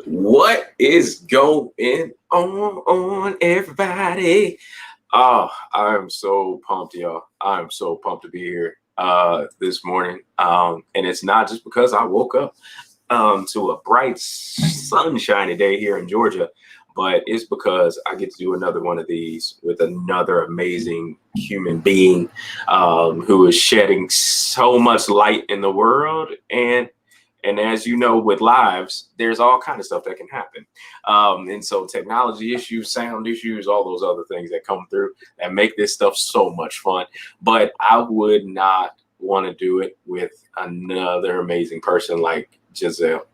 What is going everybody? Oh, I'm so pumped, y'all. I'm so pumped to be here this morning. And it's not just because I woke up to a bright, sunshiny day here in Georgia, but it's because I get to do another one of these with another amazing human being who is shedding so much light in the world. And as you know, with lives, there's all kind of stuff that can happen. And so technology issues, sound issues, all those other things that come through that make this stuff so much fun. But I would not want to do it with another amazing person like Giselle.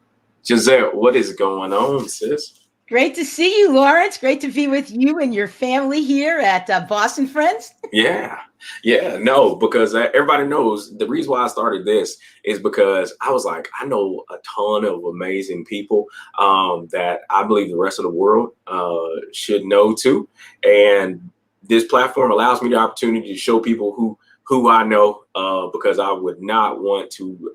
Giselle, what is going on, sis? Great to see you, Lawrence. Great to be with you and your family here at Boston Friends. Yeah. Yeah, no, because everybody knows the reason why I started this is because I was like, I know a ton of amazing people that I believe the rest of the world should know too. And this platform allows me the opportunity to show people who I know because I would not want to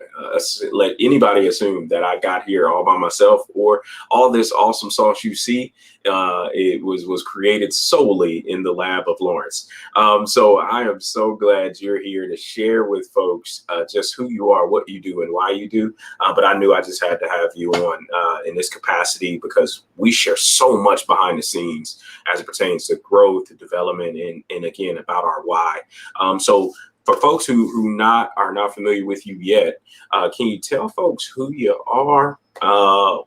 let anybody assume that I got here all by myself or all this awesome sauce you see. It was created solely in the lab of Lawrence. So I am so glad you're here to share with folks just who you are, what you do, and why you do. But I knew I just had to have you on in this capacity because we share so much behind the scenes as it pertains to growth, development, and again, about our why. So for folks who are not familiar with you yet, can you tell folks who you are,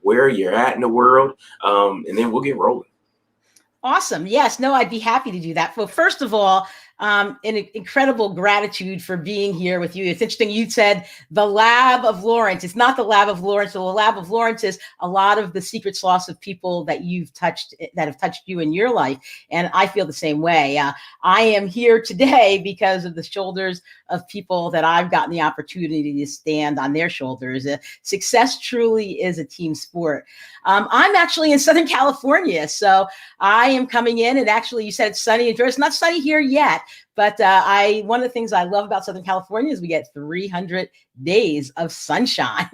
where you're at in the world, and then we'll get rolling. Awesome. Yes, no, I'd be happy to do that. Well, first of all, an incredible gratitude for being here with you. It's interesting. You said the lab of Lawrence. It's not the lab of Lawrence. The lab of Lawrence is a lot of the secret sauce of people that you've touched, that have touched you in your life. And I feel the same way. I am here today because of the shoulders of people that I've gotten the opportunity to stand on their shoulders. Success truly is a team sport. I'm actually in Southern California, so I am coming in, and actually you said it's sunny in Georgia. It's not sunny here yet, but one of the things I love about Southern California is we get 300 days of sunshine,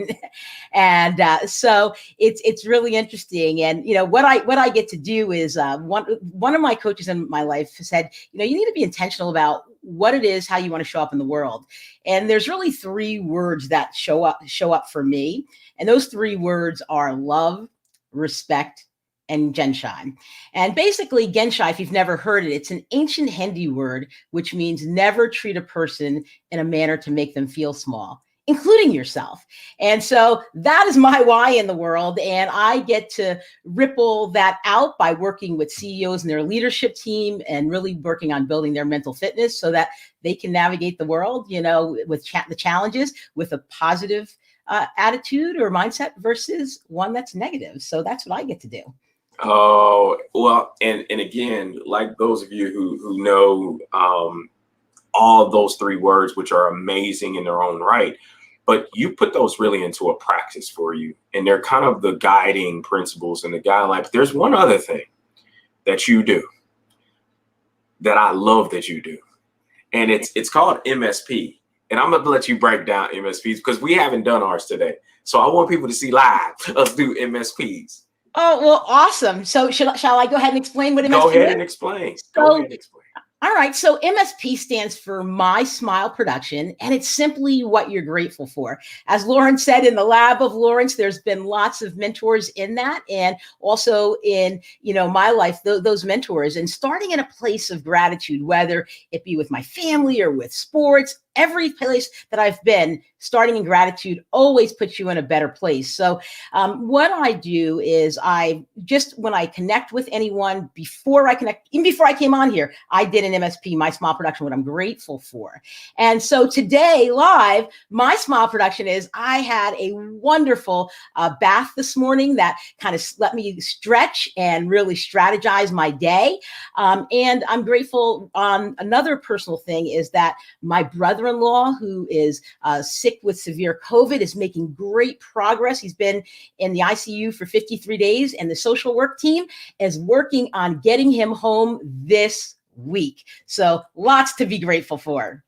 and so it's really interesting. And you know what I get to do is one of my coaches in my life said, you need to be intentional about what it is, how you want to show up in the world. And there's really three words that show up for me, and those three words are love, respect, and Genshai. And basically, Genshai, if you've never heard it, it's an ancient Hindi word, which means never treat a person in a manner to make them feel small, including yourself. And so that is my why in the world. And I get to ripple that out by working with CEOs and their leadership team and really working on building their mental fitness so that they can navigate the world, with the challenges with a positive attitude or mindset versus one that's negative. So that's what I get to do. Oh, well, and again, like those of you who know all of those three words, which are amazing in their own right, but you put those really into a practice for you. And they're kind of the guiding principles and the guideline. But there's one other thing that you do that I love that you do. And it's called MSP. And I'm going to let you break down MSPs because we haven't done ours today. So I want people to see live us do MSPs. Oh, well, awesome. So shall I go ahead and explain what MSP is? Go ahead and explain. All right. So MSP stands for My Smile Production, and it's simply what you're grateful for. As Lawrence said, in the lab of Lawrence, there's been lots of mentors in that, and also in, my life, those mentors, and starting in a place of gratitude, whether it be with my family or with sports, every place that I've been, starting in gratitude always puts you in a better place. So what I do is when I connect with anyone, even before I came on here, I did an MSP, My Smile Production, what I'm grateful for. And so today, live, my smile production is I had a wonderful bath this morning that kind of let me stretch and really strategize my day. And I'm grateful on another personal thing is that my brother-in-law, who is sick with severe COVID, is making great progress. He's been in the ICU for 53 days, and the social work team is working on getting him home this week. So lots to be grateful for.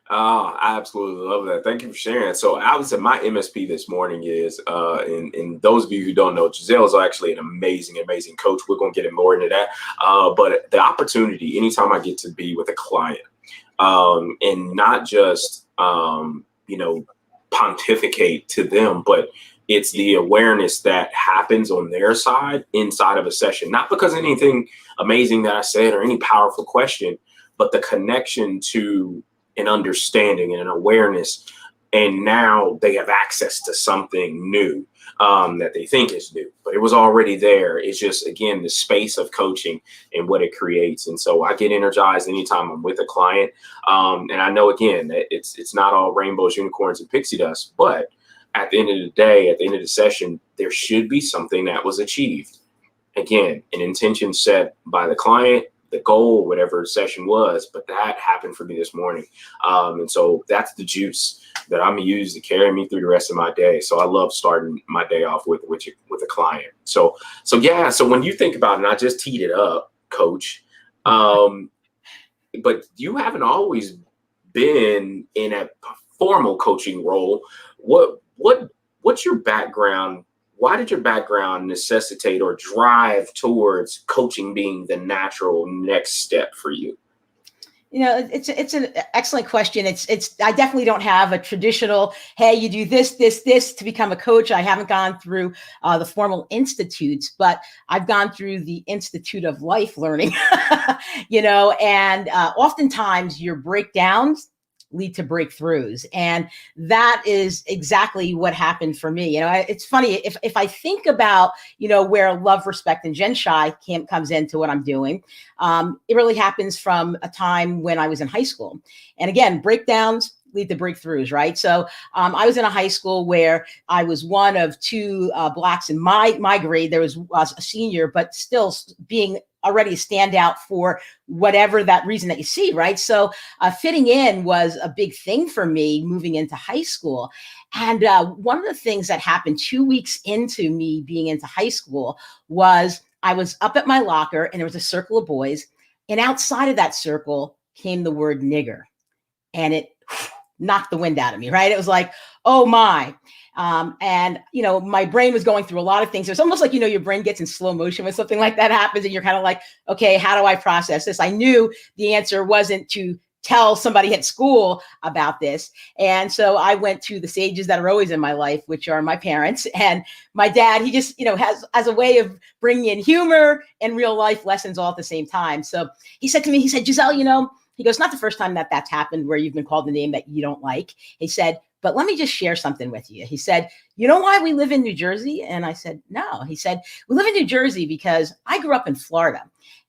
I absolutely love that. Thank you for sharing. So I would say my MSP this morning is, and those of you who don't know, Giselle is actually an amazing, amazing coach. We're going to get more into that. But the opportunity, anytime I get to be with a client, and not just, pontificate to them, but it's the awareness that happens on their side inside of a session, not because anything amazing that I said or any powerful question, but the connection to an understanding and an awareness. And now they have access to something new, that they think is new, but it was already there. It's just, again, the space of coaching and what it creates. And so I get energized anytime I'm with a client. And I know, again, that it's not all rainbows, unicorns, and pixie dust, but at the end of the day, at the end of the session, there should be something that was achieved. Again, an intention set by the client, the goal, whatever the session was, but that happened for me this morning. And so that's the juice that I'm gonna use to carry me through the rest of my day. So I love starting my day off with a client. So yeah. So when you think about it, and I just teed it up, Coach, but you haven't always been in a formal coaching role. What's your background? Why did your background necessitate or drive towards coaching being the natural next step for you? It's an excellent question. I definitely don't have a traditional, hey, you do this to become a coach. I haven't gone through the formal institutes, but I've gone through the Institute of Life Learning, and oftentimes your breakdowns lead to breakthroughs. And that is exactly what happened for me. It's funny, if I think about, where love, respect, and Gen Shy comes into what I'm doing, it really happens from a time when I was in high school. And again, breakdowns lead to breakthroughs, right? So I was in a high school where I was one of two Blacks in my grade. There was a senior, but still being already a standout for whatever that reason that you see, right? So fitting in was a big thing for me moving into high school. And one of the things that happened 2 weeks into me being into high school was I was up at my locker and there was a circle of boys. And outside of that circle came the word nigger. And it knocked the wind out of me, right? It was like, oh my. And my brain was going through a lot of things. It's almost like, your brain gets in slow motion when something like that happens. And you're kind of like, okay, how do I process this? I knew the answer wasn't to tell somebody at school about this. And so I went to the sages that are always in my life, which are my parents. And my dad, he just, has a way of bringing in humor and real life lessons all at the same time. So he said to me, Giselle, he goes, not the first time that's happened where you've been called a name that you don't like. He said, but let me just share something with you. He said, you know why we live in New Jersey? And I said, no. He said, we live in New Jersey because I grew up in Florida.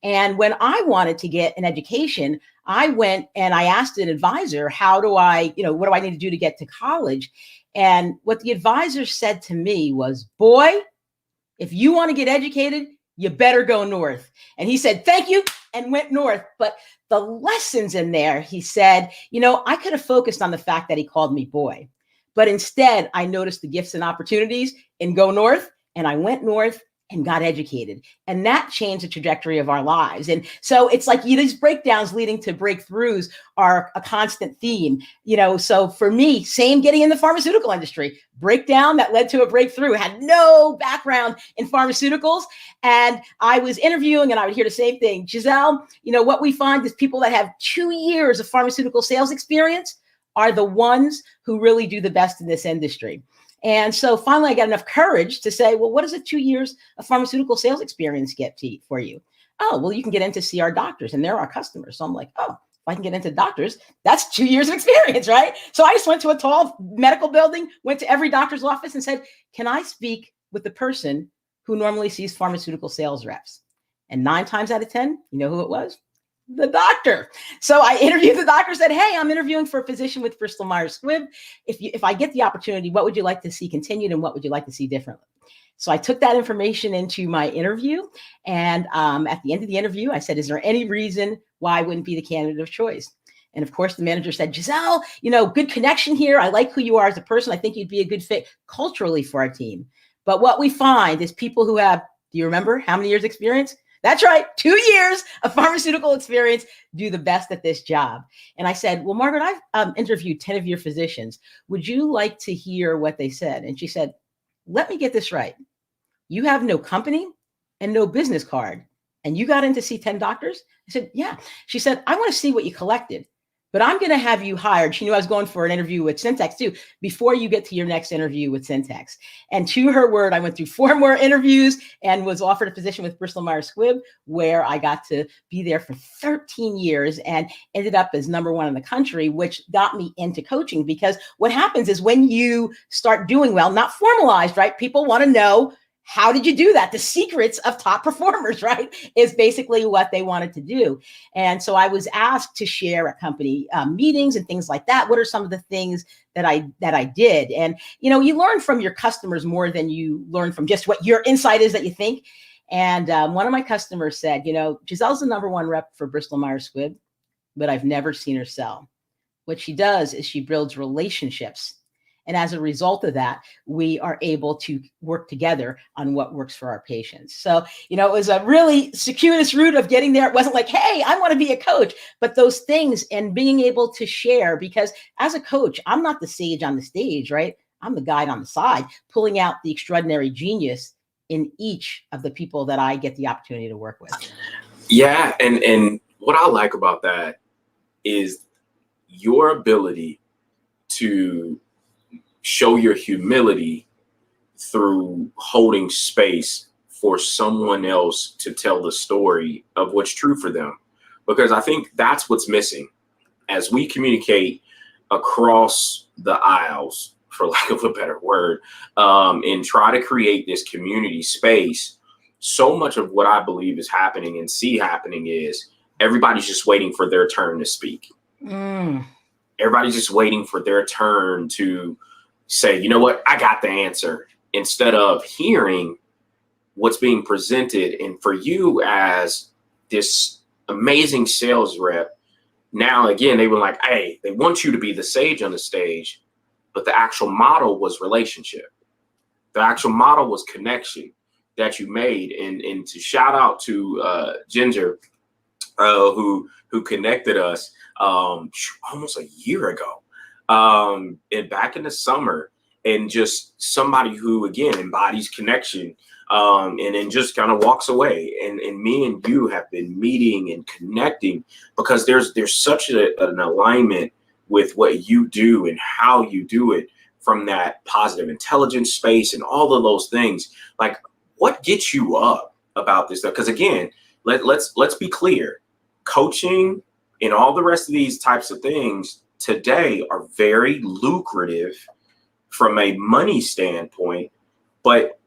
And when I wanted to get an education, I went and I asked an advisor, what do I need to do to get to college? And what the advisor said to me was, boy, if you want to get educated, you better go north. And he said, thank you, and went north. But the lessons in there, he said, I could have focused on the fact that he called me boy, but instead I noticed the gifts and opportunities in go north, and I went north and got educated. And that changed the trajectory of our lives. And so it's like these breakdowns leading to breakthroughs are a constant theme. So for me, same getting in the pharmaceutical industry, breakdown that led to a breakthrough. Had no background in pharmaceuticals. And I was interviewing and I would hear the same thing. Giselle, what we find is people that have 2 years of pharmaceutical sales experience are the ones who really do the best in this industry. And so finally, I got enough courage to say, well, what does a 2 years of pharmaceutical sales experience get for you? Oh, well, you can get in to see our doctors and they're our customers. So I'm like, oh, if I can get into doctors, that's 2 years of experience, right? So I just went to a tall medical building, went to every doctor's office and said, can I speak with the person who normally sees pharmaceutical sales reps? And 9 times out of 10, you know who it was? The doctor. So I interviewed the doctor, said, hey, I'm interviewing for a position with Bristol Myers Squibb. If I get the opportunity, what would you like to see continued and what would you like to see differently? So I took that information into my interview. And at the end of the interview, I said, is there any reason why I wouldn't be the candidate of choice? And of course, the manager said, Giselle, good connection here. I like who you are as a person. I think you'd be a good fit culturally for our team. But what we find is people who have, do you remember how many years experience? That's right. 2 years of pharmaceutical experience, do the best at this job. And I said, well, Margaret, I've interviewed 10 of your physicians. Would you like to hear what they said? And she said, let me get this right. You have no company and no business card, and you got in to see 10 doctors? I said, yeah. She said, I want to see what you collected, but I'm going to have you hired. She knew I was going for an interview with Syntex too, before you get to your next interview with Syntex. And to her word, I went through 4 more interviews and was offered a position with Bristol Myers Squibb, where I got to be there for 13 years and ended up as #1 in the country, which got me into coaching. Because what happens is when you start doing well, not formalized, right? People want to know, how did you do that? The secrets of top performers, right, is basically what they wanted to do. And so I was asked to share at company meetings and things like that. What are some of the things that I did? And, you learn from your customers more than you learn from just what your insight is that you think. And one of my customers said, Giselle's the #1 rep for Bristol Myers Squibb, but I've never seen her sell. What she does is she builds relationships. And as a result of that, we are able to work together on what works for our patients. So, it was a really circuitous route of getting there. It wasn't like, hey, I want to be a coach, but those things and being able to share, because as a coach, I'm not the sage on the stage, right? I'm the guide on the side, pulling out the extraordinary genius in each of the people that I get the opportunity to work with. Yeah. And what I like about that is your ability to show your humility through holding space for someone else to tell the story of what's true for them. Because I think that's what's missing as we communicate across the aisles, for lack of a better word, and try to create this community space. So much of what I believe is happening and see happening is everybody's just waiting for their turn to speak. Everybody's just waiting for their turn to say, you know what, I got the answer, instead of hearing what's being presented. And for you as this amazing sales rep, now again, they were like, hey, they want you to be the sage on the stage, but the actual model was relationship. The actual model was connection that you made. And to shout out to Ginger, who connected us almost a year ago, and back in the summer, and just somebody who again embodies connection, and then just kind of walks away. And me and you have been meeting and connecting because there's such an alignment with what you do and how you do it, from that positive intelligence space and all of those things. Like, what gets you up about this stuff? Because again, let's be clear, coaching and all the rest of these types of things today are very lucrative from a money standpoint, but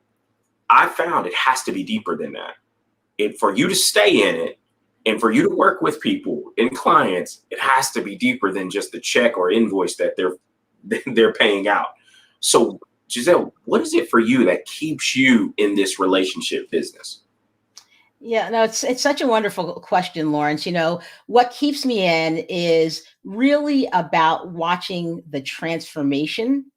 I found it has to be deeper than that. For you to stay in it and for you to work with people and clients, it has to be deeper than just the check or invoice that they're paying out. So Giselle, what is it for you that keeps you in this relationship business? Yeah, no, it's such a wonderful question, Lawrence. What keeps me in is really about watching the transformation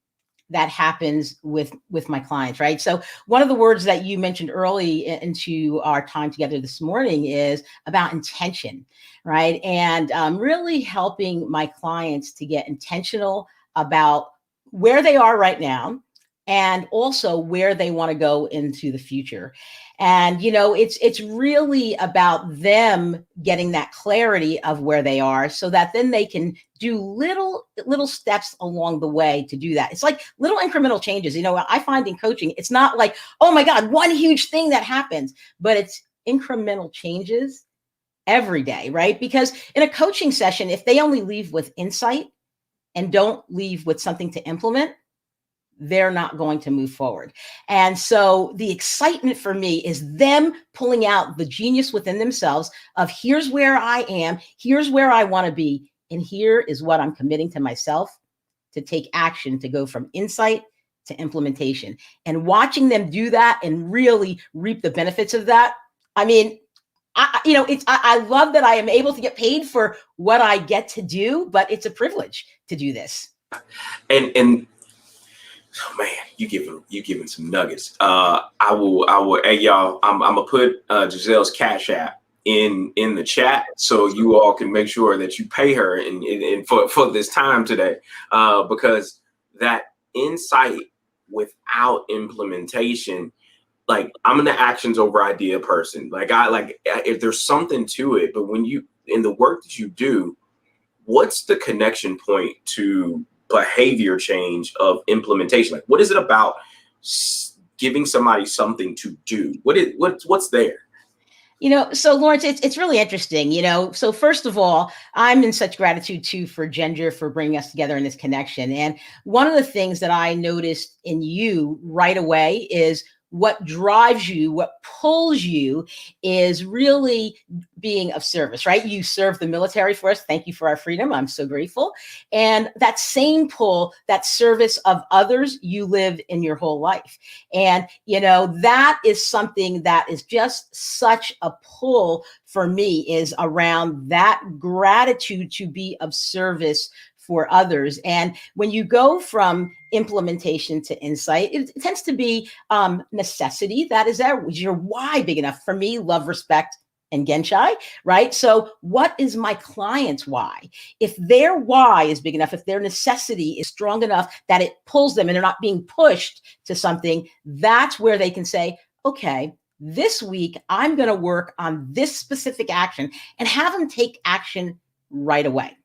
that happens with my clients, right? So one of the words that you mentioned early into our time together this morning is about intention, right? And really helping my clients to get intentional about where they are right now, and also where they want to go into the future. And it's really about them getting that clarity of where they are, so that then they can do little steps along the way to do that. It's like little incremental changes. I find in coaching, it's not like, oh my God, one huge thing that happens, but it's incremental changes every day, right? Because in a coaching session, if they only leave with insight and don't leave with something to implement, they're not going to move forward. And so the excitement for me is them pulling out the genius within themselves of, here's where I am, here's where I want to be, and here is what I'm committing to myself to take action to go from insight to implementation. And watching them do that and really reap the benefits of that. I mean, I love that I am able to get paid for what I get to do, but it's a privilege to do this. And Oh man, you giving some nuggets. I will. Hey y'all, I'm gonna put Giselle's Cash App in the chat so you all can make sure that you pay her in for this time today, because that insight without implementation, like I'm an actions over idea person. Like I like if there's something to it, but when you in the work that you do, what's the connection point to behavior change of implementation? Like, what is it about giving somebody something to do? What's there? So Lawrence, it's really interesting. So first of all, I'm in such gratitude too for Ginger for bringing us together in this connection. And one of the things that I noticed in you right away is what drives you, what pulls you is really being of service, right? You serve the military for us. Thank you for our freedom. I'm so grateful. And that same pull, that service of others, you live in your whole life. And, that is something that is just such a pull for me, is around that gratitude to be of service for others. And when you go from implementation to insight, it tends to be necessity. That is your why big enough. For me, love, respect, and Genshai, right? So what is my client's why? If their why is big enough, if their necessity is strong enough that it pulls them and they're not being pushed to something, that's where they can say, okay, this week I'm going to work on this specific action, and have them take action right away.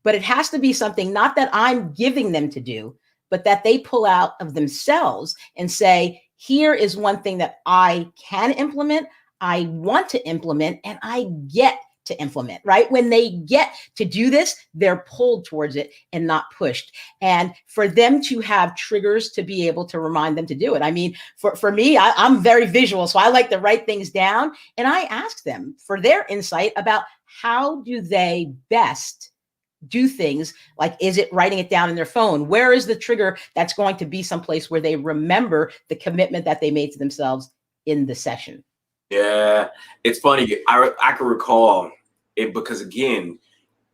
But it has to be something not that I'm giving them to do, but that they pull out of themselves and say, here is one thing that I can implement, I want to implement, and I get to implement, right? When they get to do this, they're pulled towards it and not pushed. And for them to have triggers to be able to remind them to do it. I mean, for me, I'm very visual, so I like to write things down, and I ask them for their insight about how do they best do things. Like, is it writing it down in their phone? Where is the trigger that's going to be someplace where they remember the commitment that they made to themselves in the session? Yeah, it's funny. I can recall it because again,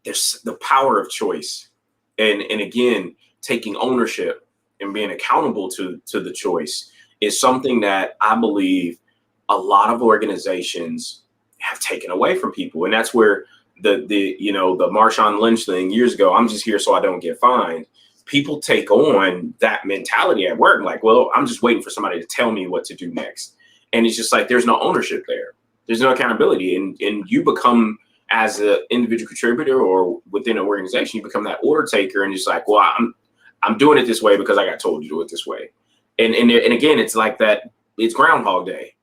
there's the power of choice, and again, taking ownership and being accountable to the choice is something that I believe a lot of organizations have taken away from people, and that's where the Marshawn Lynch thing years ago. I'm just here so I don't get fined. People take on that mentality at work, like, well, I'm just waiting for somebody to tell me what to do next. And it's just like there's no ownership there. There's no accountability. And you become, as an individual contributor or within an organization, you become that order taker, and it's like, well, I'm doing it this way because I got told to do it this way. And again, it's like that, it's Groundhog Day.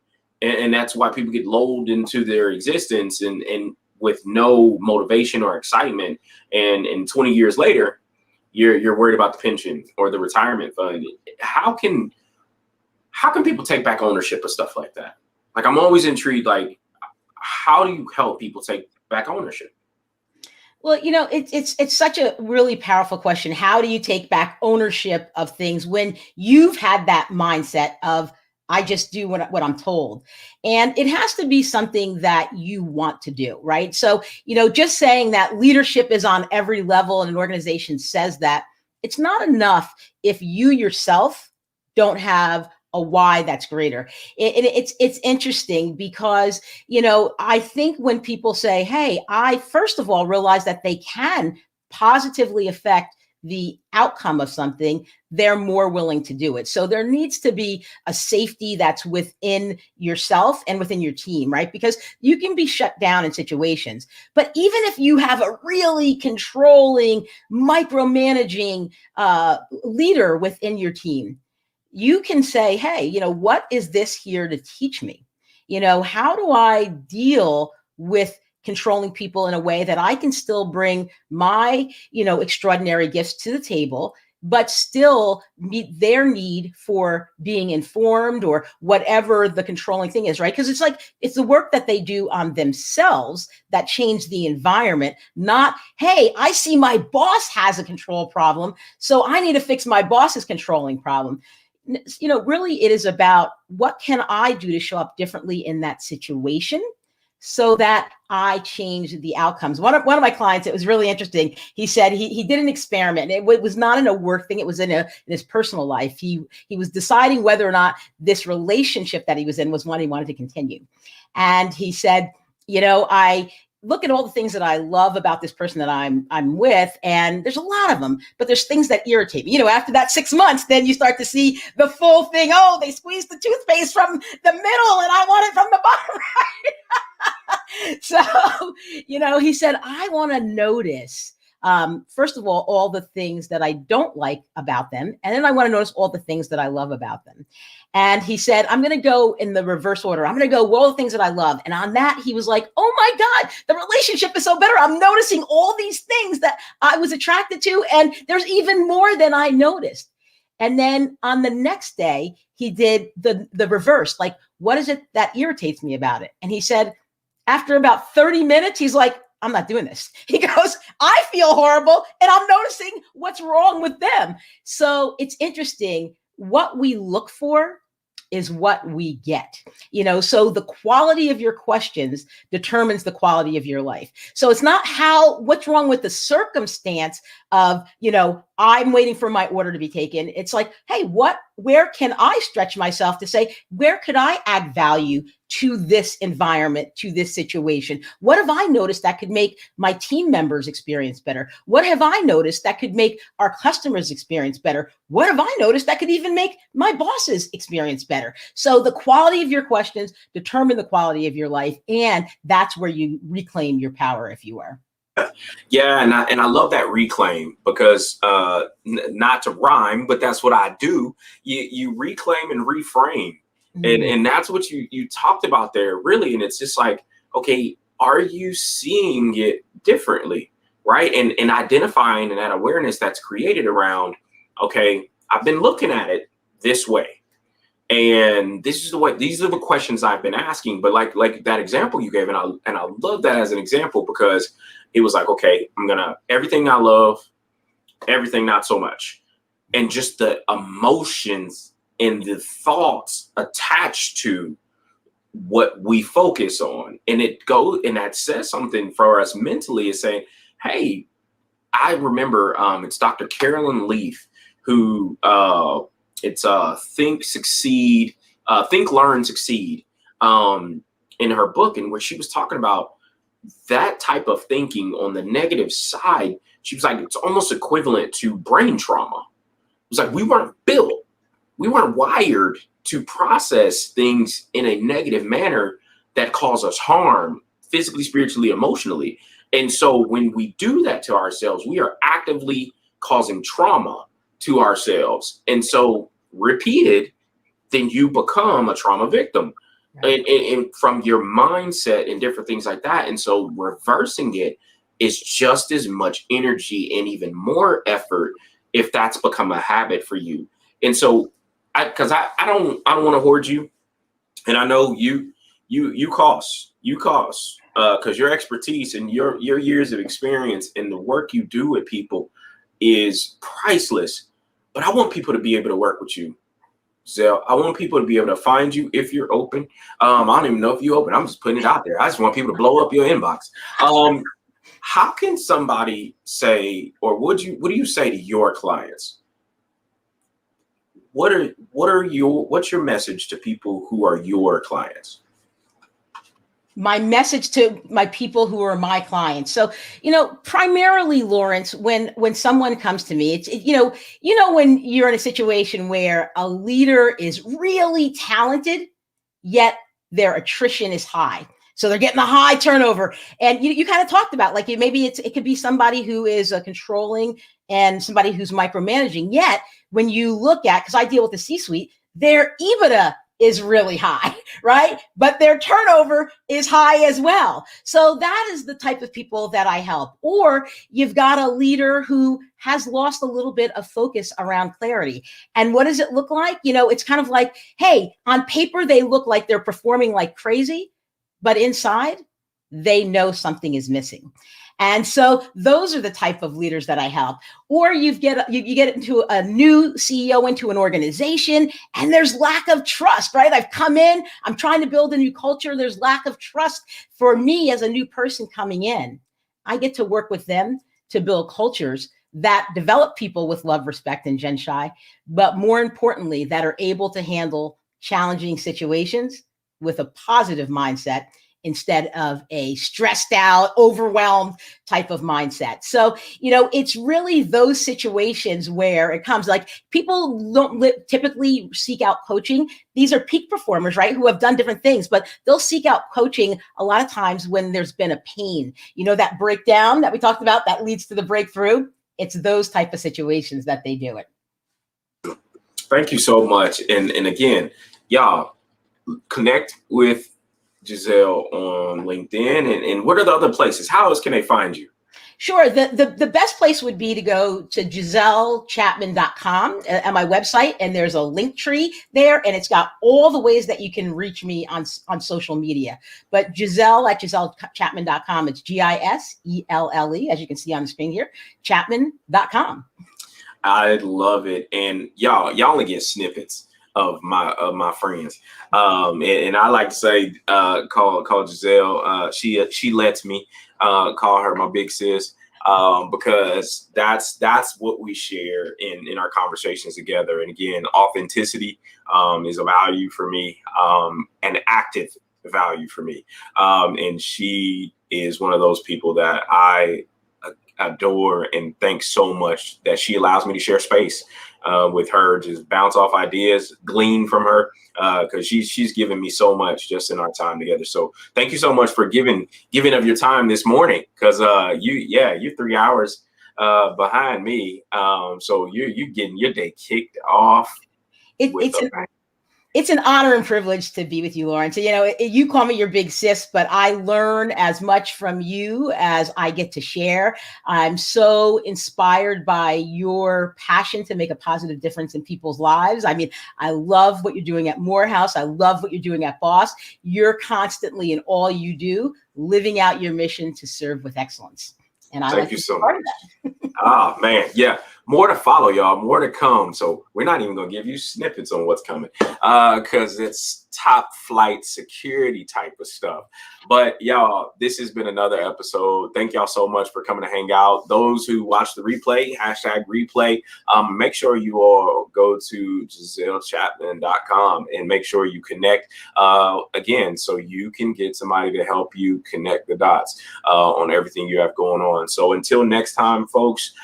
And that's why people get lulled into their existence and with no motivation or excitement. And 20 years later, you're worried about the pension or the retirement fund. How can people take back ownership of stuff like that? Like, I'm always intrigued, like, how do you help people take back ownership? Well, it's such a really powerful question. How do you take back ownership of things when you've had that mindset of, I just do what I'm told? And it has to be something that you want to do, right? So, just saying that leadership is on every level and an organization says that, it's not enough if you yourself don't have a why that's greater. It's interesting because, I think when people say, hey, I first of all realize that they can positively affect the outcome of something, they're more willing to do it. So there needs to be a safety that's within yourself and within your team, right? Because you can be shut down in situations. But even if you have a really controlling, micromanaging leader within your team, you can say, hey, what is this here to teach me? How do I deal with controlling people in a way that I can still bring my, extraordinary gifts to the table, but still meet their need for being informed or whatever the controlling thing is, right? Because it's the work that they do on themselves that change the environment, not, hey, I see my boss has a control problem, so I need to fix my boss's controlling problem. Really, it is about what can I do to show up differently in that situation so that I change the outcomes. One of my clients, it was really interesting. He said he did an experiment. It was not in a work thing. It was in his personal life. He was deciding whether or not this relationship that he was in was one he wanted to continue. And he said, I look at all the things that I love about this person that I'm with, and there's a lot of them, but there's things that irritate me. After that 6 months, then you start to see the full thing. Oh, they squeezed the toothpaste from the middle and I want it from the bottom, right? So, he said, I want to notice, first of all the things that I don't like about them. And then I want to notice all the things that I love about them. And he said, I'm going to go in the reverse order. I'm going to go all the things that I love. And on that, he was like, oh my God, the relationship is so better. I'm noticing all these things that I was attracted to. And there's even more than I noticed. And then on the next day, he did the reverse. Like, what is it that irritates me about it? And he said, after about 30 minutes, he's like, I'm not doing this. He goes, I feel horrible and I'm noticing what's wrong with them. So it's interesting. What we look for is what we get, so the quality of your questions determines the quality of your life. So it's not what's wrong with the circumstance of, I'm waiting for my order to be taken. It's like, hey, where can I stretch myself to say, where could I add value to this environment, to this situation? What have I noticed that could make my team members experience better? What have I noticed that could make our customers experience better? What have I noticed that could even make my bosses experience better? So the quality of your questions determine the quality of your life. And that's where you reclaim your power, if you were. Yeah, and I love that reclaim because not to rhyme, but that's what I do. You reclaim and reframe, and that's what you talked about there, really. And it's just like, okay, are you seeing it differently, right? And identifying and that awareness that's created around, okay, I've been looking at it this way, and these are the questions I've been asking. But like that example you gave, and I love that as an example because it was like, okay, I'm gonna everything I love, everything not so much, and just the emotions and the thoughts attached to what we focus on, and that says something for us mentally. Is saying, hey, I remember it's Dr. Carolyn Leaf who it's Think, Succeed, Think, Learn, Succeed in her book, and where she was talking about that type of thinking on the negative side. She was like, it's almost equivalent to brain trauma. It was like we weren't wired to process things in a negative manner that cause us harm physically, spiritually, emotionally. And so when we do that to ourselves, we are actively causing trauma to ourselves. And so repeated, then you become a trauma victim. And from your mindset and different things like that. And so reversing it is just as much energy and even more effort if that's become a habit for you. And so I don't want to hoard you. And I know you cost because your expertise and your years of experience and the work you do with people is priceless. But I want people to be able to work with you. Giselle, I want people to be able to find you if you're open. I don't even know if you're open. I'm just putting it out there. I just want people to blow up your inbox. How can somebody say, or what do you say to your clients? What's your message to people who are your clients? My message to my people who are my clients. So, primarily, Lawrence, when someone comes to me, it's, when you're in a situation where a leader is really talented, yet their attrition is high. So they're getting a high turnover. And you kind of talked about, like, maybe it could be somebody who is controlling and somebody who's micromanaging. Yet when you look at, because I deal with the C-suite, their EBITDA is really high, right? But their turnover is high as well. So that is the type of people that I help. Or you've got a leader who has lost a little bit of focus around clarity. And what does it look like? It's kind of like, hey, on paper, they look like they're performing like crazy, but inside, they know something is missing. And so those are the type of leaders that I help. Or you get into a new CEO into an organization and there's lack of trust, right? I've come in, I'm trying to build a new culture. There's lack of trust for me as a new person coming in. I get to work with them to build cultures that develop people with love, respect, and Gen Shy, but more importantly, that are able to handle challenging situations with a positive mindset instead of a stressed out, overwhelmed type of mindset. So, it's really those situations where it comes like people don't typically seek out coaching. These are peak performers, right? Who have done different things, but they'll seek out coaching a lot of times when there's been a pain, that breakdown that we talked about that leads to the breakthrough. It's those type of situations that they do it. Thank you so much. And again, y'all connect with Giselle on LinkedIn, and what are the other places? How else can they find you? Sure. The best place would be to go to GiselleChapman.com at my website, and there's a link tree there, and it's got all the ways that you can reach me on social media. But Giselle at GiselleChapman.com, it's GISELLE, as you can see on the screen here, Chapman.com. I love it. And y'all only get snippets of my friends. And I like to say, call Giselle. She lets me call her my big sis, because that's what we share in our conversations together. And again, authenticity is a value for me, an active value for me. And she is one of those people that I adore and thank so much that she allows me to share space with her, just bounce off ideas, glean from her, because she's given me so much just in our time together. So thank you so much for giving of your time this morning, because you're 3 hours behind me, so you're getting your day kicked off. It's an honor and privilege to be with you, Lauren. So, you call me your big sis, but I learn as much from you as I get to share. I'm so inspired by your passion to make a positive difference in people's lives. I mean, I love what you're doing at Morehouse. I love what you're doing at Boss. You're constantly in all you do, living out your mission to serve with excellence. And I thank you so much. Oh man, yeah. More to follow, y'all. More to come. So we're not even gonna give you snippets on what's coming, because it's top flight security type of stuff. But y'all, this has been another episode. Thank y'all so much for coming to hang out. Those who watch the replay, #replay. Make sure you all go to GiselleChapman.com and make sure you connect again, so you can get somebody to help you connect the dots on everything you have going on. So until next time, folks,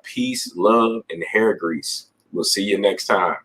peace, love, and hair grease. We'll see you next time.